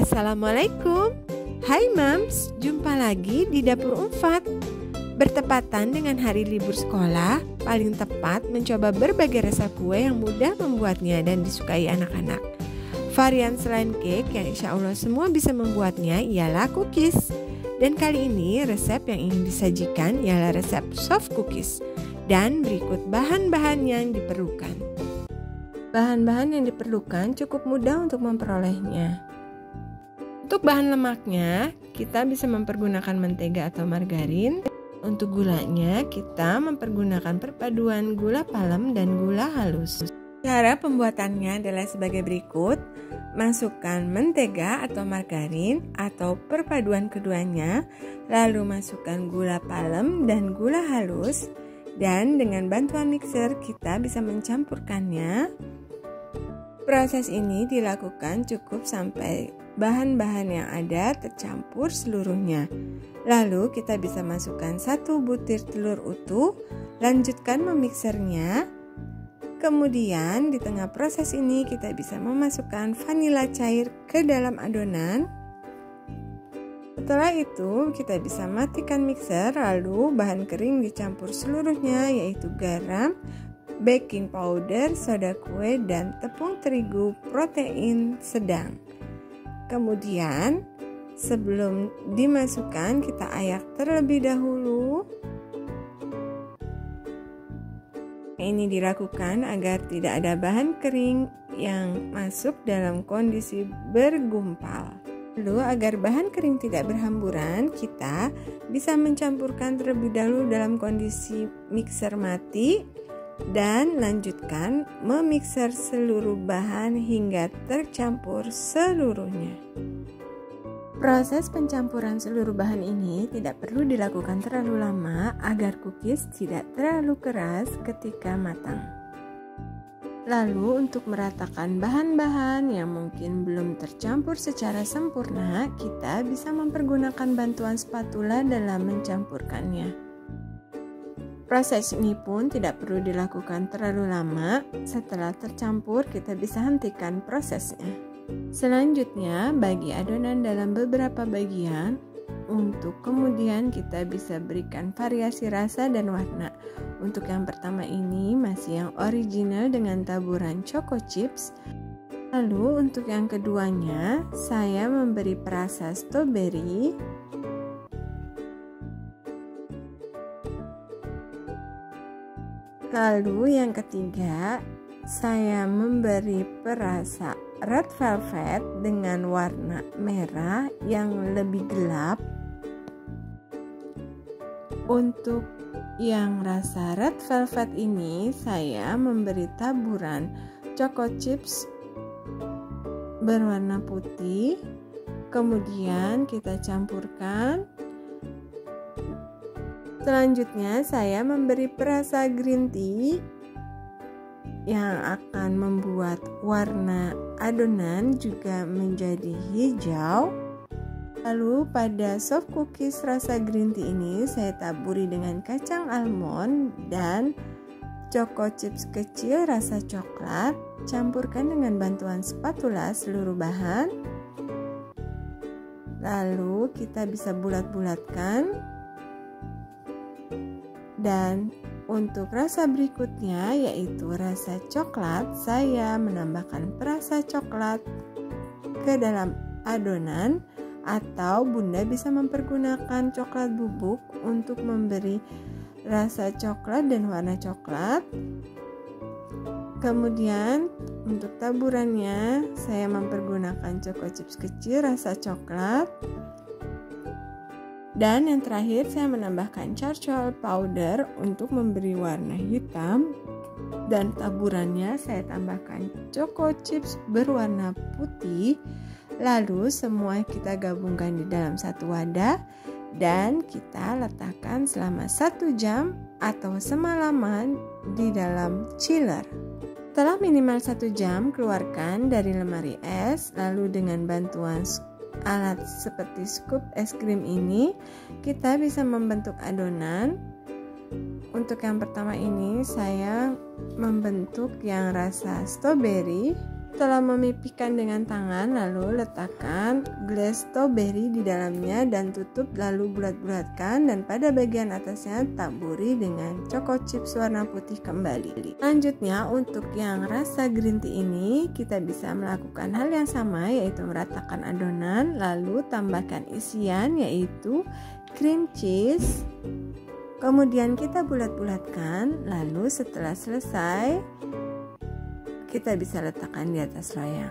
Assalamualaikum. Hai Mams, jumpa lagi di Dapur Umfat. Bertepatan dengan hari libur sekolah, paling tepat mencoba berbagai resep kue yang mudah membuatnya dan disukai anak-anak. Varian selain cake yang insya Allah semua bisa membuatnya ialah cookies. Dan kali ini resep yang ingin disajikan ialah resep soft cookies. Dan berikut bahan-bahan yang diperlukan. Bahan-bahan yang diperlukan cukup mudah untuk memperolehnya. Untuk bahan lemaknya, kita bisa mempergunakan mentega atau margarin. Untuk gulanya, kita mempergunakan perpaduan gula palem dan gula halus. Cara pembuatannya adalah sebagai berikut. Masukkan mentega atau margarin atau perpaduan keduanya, lalu masukkan gula palem dan gula halus, dan dengan bantuan mixer kita bisa mencampurkannya. Proses ini dilakukan cukup sampai bahan-bahan yang ada tercampur seluruhnya. Lalu kita bisa masukkan 1 butir telur utuh, lanjutkan memixernya. Kemudian di tengah proses ini kita bisa memasukkan vanila cair ke dalam adonan. Setelah itu kita bisa matikan mixer, lalu bahan kering dicampur seluruhnya, yaitu garam, baking powder, soda kue, dan tepung terigu protein sedang. Kemudian sebelum dimasukkan kita ayak terlebih dahulu. Ini dilakukan agar tidak ada bahan kering yang masuk dalam kondisi bergumpal. Lalu agar bahan kering tidak berhamburan, kita bisa mencampurkan terlebih dahulu dalam kondisi mixer mati dan lanjutkan memixer seluruh bahan hingga tercampur seluruhnya. Proses pencampuran seluruh bahan ini tidak perlu dilakukan terlalu lama agar cookies tidak terlalu keras ketika matang. Lalu untuk meratakan bahan-bahan yang mungkin belum tercampur secara sempurna, kita bisa mempergunakan bantuan spatula dalam mencampurkannya. Proses ini pun tidak perlu dilakukan terlalu lama. Setelah tercampur, kita bisa hentikan prosesnya. Selanjutnya, bagi adonan dalam beberapa bagian. Untuk kemudian kita bisa berikan variasi rasa dan warna. Untuk yang pertama ini masih yang original dengan taburan choco chips. Lalu untuk yang keduanya, saya memberi perasa strawberry. Lalu yang ketiga, saya memberi perasa red velvet dengan warna merah yang lebih gelap. Untuk yang rasa red velvet ini, saya memberi taburan choco chips berwarna putih. Kemudian kita campurkan. Selanjutnya saya memberi perasa green tea yang akan membuat warna adonan juga menjadi hijau. Lalu pada soft cookies rasa green tea ini saya taburi dengan kacang almond dan choco chips kecil rasa coklat. Campurkan dengan bantuan spatula seluruh bahan. Lalu kita bisa bulat-bulatkan. Dan untuk rasa berikutnya yaitu rasa coklat, saya menambahkan perasa coklat ke dalam adonan, atau Bunda bisa mempergunakan coklat bubuk untuk memberi rasa coklat dan warna coklat. Kemudian untuk taburannya saya mempergunakan choco chips kecil rasa coklat. Dan yang terakhir saya menambahkan charcoal powder untuk memberi warna hitam. Dan taburannya saya tambahkan choco chips berwarna putih. Lalu semua kita gabungkan di dalam satu wadah dan kita letakkan selama 1 jam atau semalaman di dalam chiller. Setelah minimal 1 jam, keluarkan dari lemari es. Lalu dengan bantuan alat seperti scoop es krim ini, kita bisa membentuk adonan. Untuk yang pertama ini saya membentuk yang rasa strawberry. Setelah memipihkan dengan tangan, lalu letakkan glaze strawberry di dalamnya dan tutup, lalu bulat-bulatkan, dan pada bagian atasnya taburi dengan choco chips warna putih kembali. Selanjutnya untuk yang rasa green tea ini kita bisa melakukan hal yang sama, yaitu meratakan adonan, lalu tambahkan isian yaitu cream cheese. Kemudian kita bulat-bulatkan, lalu setelah selesai kita bisa letakkan di atas loyang.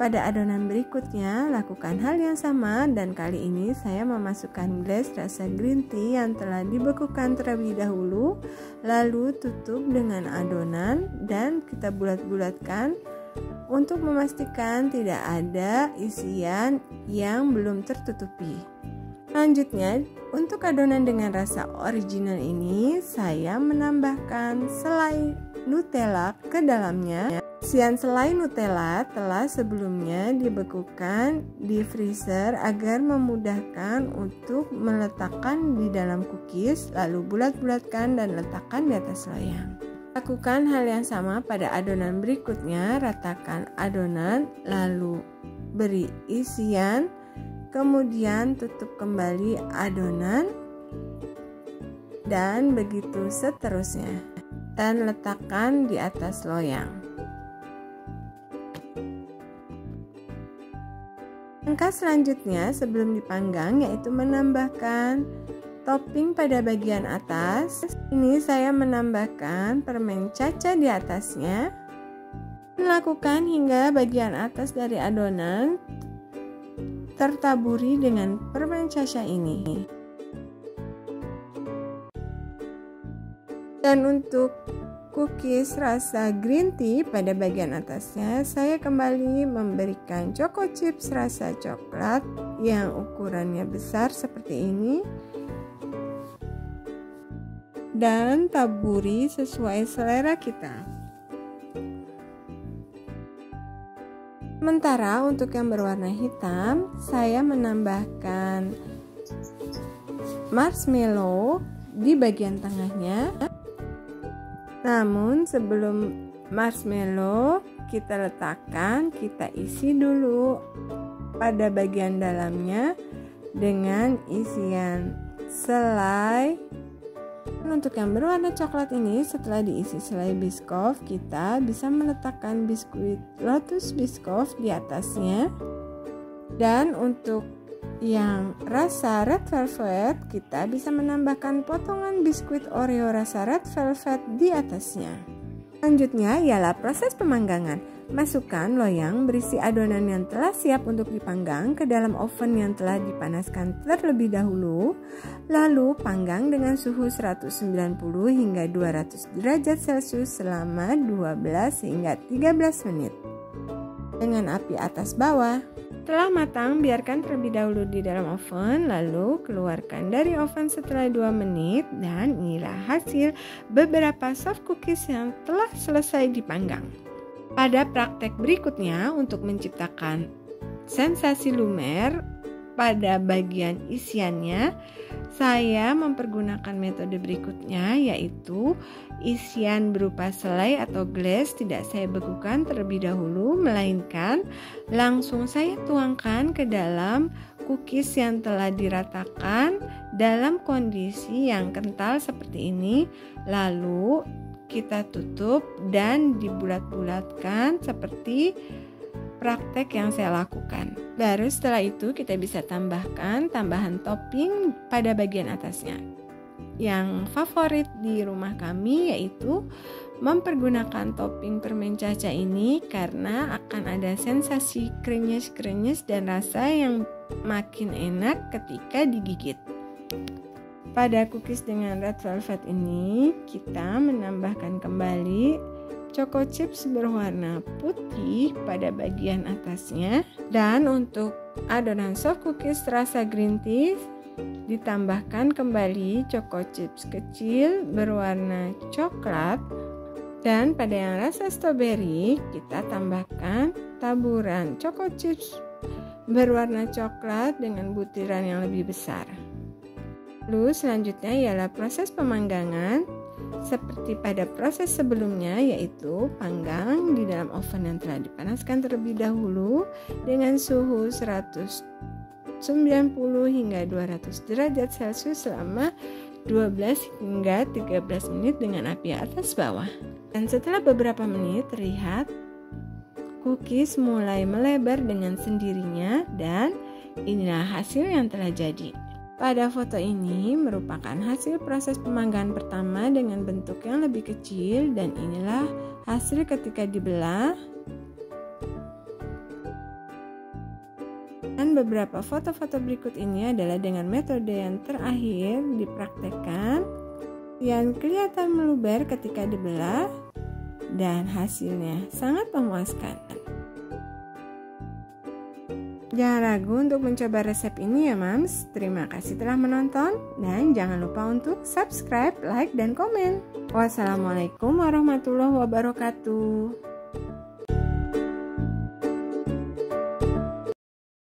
Pada adonan berikutnya, lakukan hal yang sama dan kali ini saya memasukkan glaze rasa green tea yang telah dibekukan terlebih dahulu, lalu tutup dengan adonan dan kita bulat-bulatkan untuk memastikan tidak ada isian yang belum tertutupi. Selanjutnya, untuk adonan dengan rasa original ini, saya menambahkan selai Nutella ke dalamnya. Isian selai Nutella telah sebelumnya dibekukan di freezer agar memudahkan untuk meletakkan di dalam cookies, lalu bulat-bulatkan dan letakkan di atas loyang. Lakukan hal yang sama pada adonan berikutnya, ratakan adonan, lalu beri isian, kemudian tutup kembali adonan, dan begitu seterusnya, dan letakkan di atas loyang. Langkah selanjutnya sebelum dipanggang yaitu menambahkan topping pada bagian atas. Ini saya menambahkan permen caca di atasnya. Lakukan hingga bagian atas dari adonan tertaburi dengan permen caca ini. Dan untuk cookies rasa green tea pada bagian atasnya, saya kembali memberikan choco chips rasa coklat yang ukurannya besar seperti ini. Dan taburi sesuai selera kita. Sementara untuk yang berwarna hitam, saya menambahkan marshmallow di bagian tengahnya. Namun sebelum marshmallow kita letakkan, kita isi dulu pada bagian dalamnya dengan isian selai. Untuk yang berwarna coklat ini, setelah diisi selai Biscoff, kita bisa meletakkan biskuit Lotus Biscoff di atasnya. Dan untuk yang rasa red velvet, kita bisa menambahkan potongan biskuit Oreo rasa red velvet di atasnya. Selanjutnya ialah proses pemanggangan. Masukkan loyang berisi adonan yang telah siap untuk dipanggang ke dalam oven yang telah dipanaskan terlebih dahulu. Lalu panggang dengan suhu 190 hingga 200 derajat Celcius selama 12 hingga 13 menit. Dengan api atas bawah. Setelah matang, biarkan terlebih dahulu di dalam oven, lalu keluarkan dari oven setelah 2 menit, dan inilah hasil beberapa soft cookies yang telah selesai dipanggang. Pada praktek berikutnya, untuk menciptakan sensasi lumer pada bagian isiannya, saya mempergunakan metode berikutnya, yaitu isian berupa selai atau glaze tidak saya bekukan terlebih dahulu, melainkan langsung saya tuangkan ke dalam cookies yang telah diratakan dalam kondisi yang kental seperti ini, lalu kita tutup dan dibulat-bulatkan seperti praktek yang saya lakukan. Baru setelah itu kita bisa tambahkan tambahan topping pada bagian atasnya. Yang favorit di rumah kami yaitu mempergunakan topping permen caca ini karena akan ada sensasi krenyes-krenyes dan rasa yang makin enak ketika digigit. Pada cookies dengan red velvet ini kita menambahkan kembali choco chips berwarna putih pada bagian atasnya, dan untuk adonan soft cookies rasa green tea ditambahkan kembali choco chips kecil berwarna coklat, dan pada yang rasa strawberry kita tambahkan taburan choco chips berwarna coklat dengan butiran yang lebih besar. Lalu selanjutnya ialah proses pemanggangan. seperti pada proses sebelumnya, yaitu panggang di dalam oven yang telah dipanaskan terlebih dahulu dengan suhu 190 hingga 200 derajat Celcius selama 12 hingga 13 menit dengan api atas bawah. Dan setelah beberapa menit terlihat cookies mulai melebar dengan sendirinya, dan inilah hasil yang telah jadi. Pada foto ini merupakan hasil proses pemanggangan pertama dengan bentuk yang lebih kecil, dan inilah hasil ketika dibelah. Dan beberapa foto-foto berikut ini adalah dengan metode yang terakhir dipraktekkan, yang kelihatan meluber ketika dibelah dan hasilnya sangat memuaskan. Jangan ragu untuk mencoba resep ini ya Mams. Terima kasih telah menonton dan jangan lupa untuk subscribe, like, dan komen. Wassalamualaikum warahmatullahi wabarakatuh.